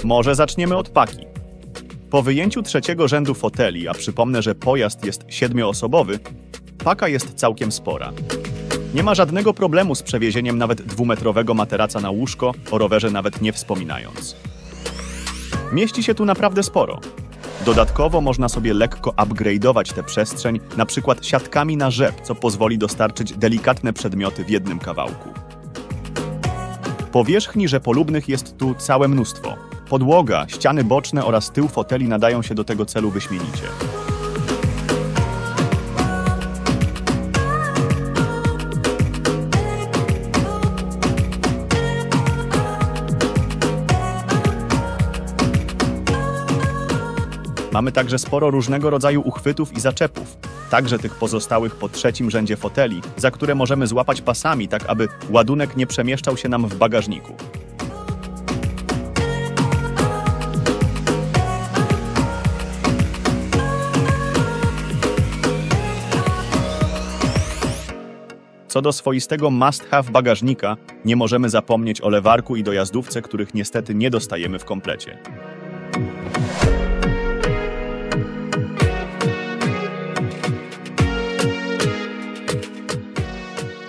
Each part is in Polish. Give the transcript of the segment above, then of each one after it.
Może zaczniemy od paki. Po wyjęciu trzeciego rzędu foteli, a przypomnę, że pojazd jest 7-osobowy, paka jest całkiem spora. Nie ma żadnego problemu z przewiezieniem nawet 2-metrowego materaca na łóżko, o rowerze nawet nie wspominając. Mieści się tu naprawdę sporo. Dodatkowo można sobie lekko upgrade'ować tę przestrzeń, na przykład siatkami na rzep, co pozwoli dostarczyć delikatne przedmioty w jednym kawałku. Powierzchni rzepolubnych jest tu całe mnóstwo. Podłoga, ściany boczne oraz tył foteli nadają się do tego celu wyśmienicie. Mamy także sporo różnego rodzaju uchwytów i zaczepów, także tych pozostałych po trzecim rzędzie foteli, za które możemy złapać pasami, tak aby ładunek nie przemieszczał się nam w bagażniku. Co do swoistego must-have bagażnika, nie możemy zapomnieć o lewarku i dojazdówce, których niestety nie dostajemy w komplecie.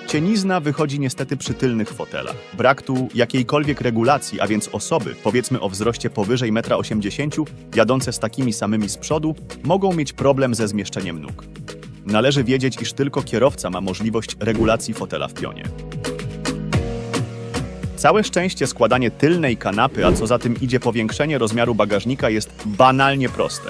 Cienizna wychodzi niestety przy tylnych fotelach. Brak tu jakiejkolwiek regulacji, a więc osoby, powiedzmy o wzroście powyżej 1,80 m, jadące z takimi samymi z przodu, mogą mieć problem ze zmieszczeniem nóg. Należy wiedzieć, iż tylko kierowca ma możliwość regulacji fotela w pionie. Całe szczęście składanie tylnej kanapy, a co za tym idzie powiększenie rozmiaru bagażnika, jest banalnie proste.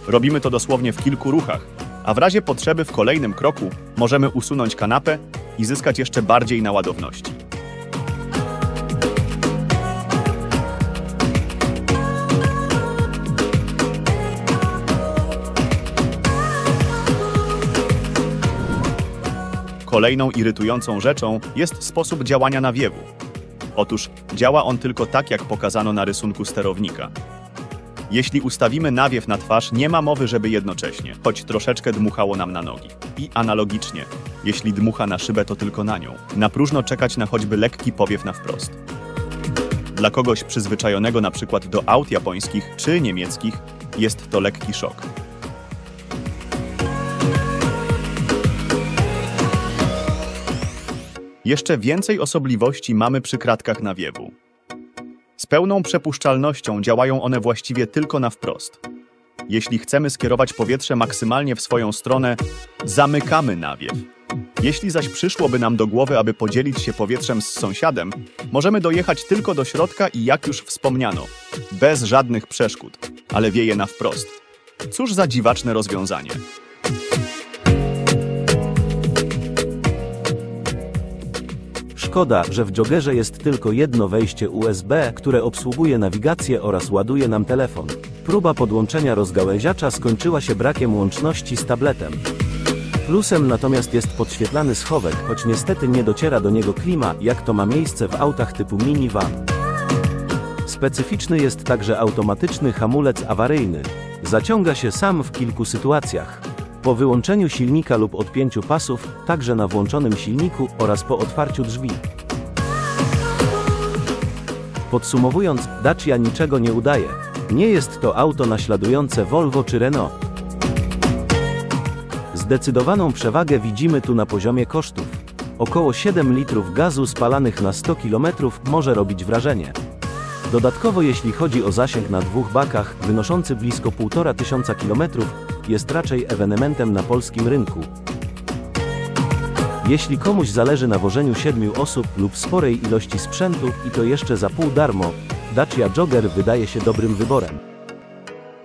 Robimy to dosłownie w kilku ruchach, a w razie potrzeby w kolejnym kroku możemy usunąć kanapę i zyskać jeszcze bardziej na ładowności. Kolejną irytującą rzeczą jest sposób działania nawiewu. Otóż działa on tylko tak, jak pokazano na rysunku sterownika. Jeśli ustawimy nawiew na twarz, nie ma mowy, żeby jednocześnie, choć troszeczkę dmuchało nam na nogi. I analogicznie, jeśli dmucha na szybę, to tylko na nią. Na próżno czekać na choćby lekki powiew na wprost. Dla kogoś przyzwyczajonego na przykład do aut japońskich czy niemieckich jest to lekki szok. Jeszcze więcej osobliwości mamy przy kratkach nawiewu. Z pełną przepuszczalnością działają one właściwie tylko na wprost. Jeśli chcemy skierować powietrze maksymalnie w swoją stronę, zamykamy nawiew. Jeśli zaś przyszłoby nam do głowy, aby podzielić się powietrzem z sąsiadem, możemy dojechać tylko do środka i jak już wspomniano, bez żadnych przeszkód, ale wieje na wprost. Cóż za dziwaczne rozwiązanie. Szkoda, że w Joggerze jest tylko jedno wejście USB, które obsługuje nawigację oraz ładuje nam telefon. Próba podłączenia rozgałęziacza skończyła się brakiem łączności z tabletem. Plusem natomiast jest podświetlany schowek, choć niestety nie dociera do niego klima, jak to ma miejsce w autach typu minivan. Specyficzny jest także automatyczny hamulec awaryjny. Zaciąga się sam w kilku sytuacjach. Po wyłączeniu silnika lub odpięciu pasów, także na włączonym silniku oraz po otwarciu drzwi. Podsumowując, Dacia niczego nie udaje. Nie jest to auto naśladujące Volvo czy Renault. Zdecydowaną przewagę widzimy tu na poziomie kosztów. Około 7 litrów gazu spalanych na 100 km może robić wrażenie. Dodatkowo jeśli chodzi o zasięg na dwóch bakach, wynoszący blisko 1500 km, jest raczej ewenementem na polskim rynku. Jeśli komuś zależy na wożeniu 7 osób lub sporej ilości sprzętu i to jeszcze za pół darmo, Dacia Jogger wydaje się dobrym wyborem.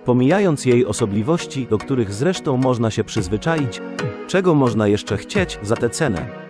Pomijając jej osobliwości, do których zresztą można się przyzwyczaić, czego można jeszcze chcieć za tę cenę?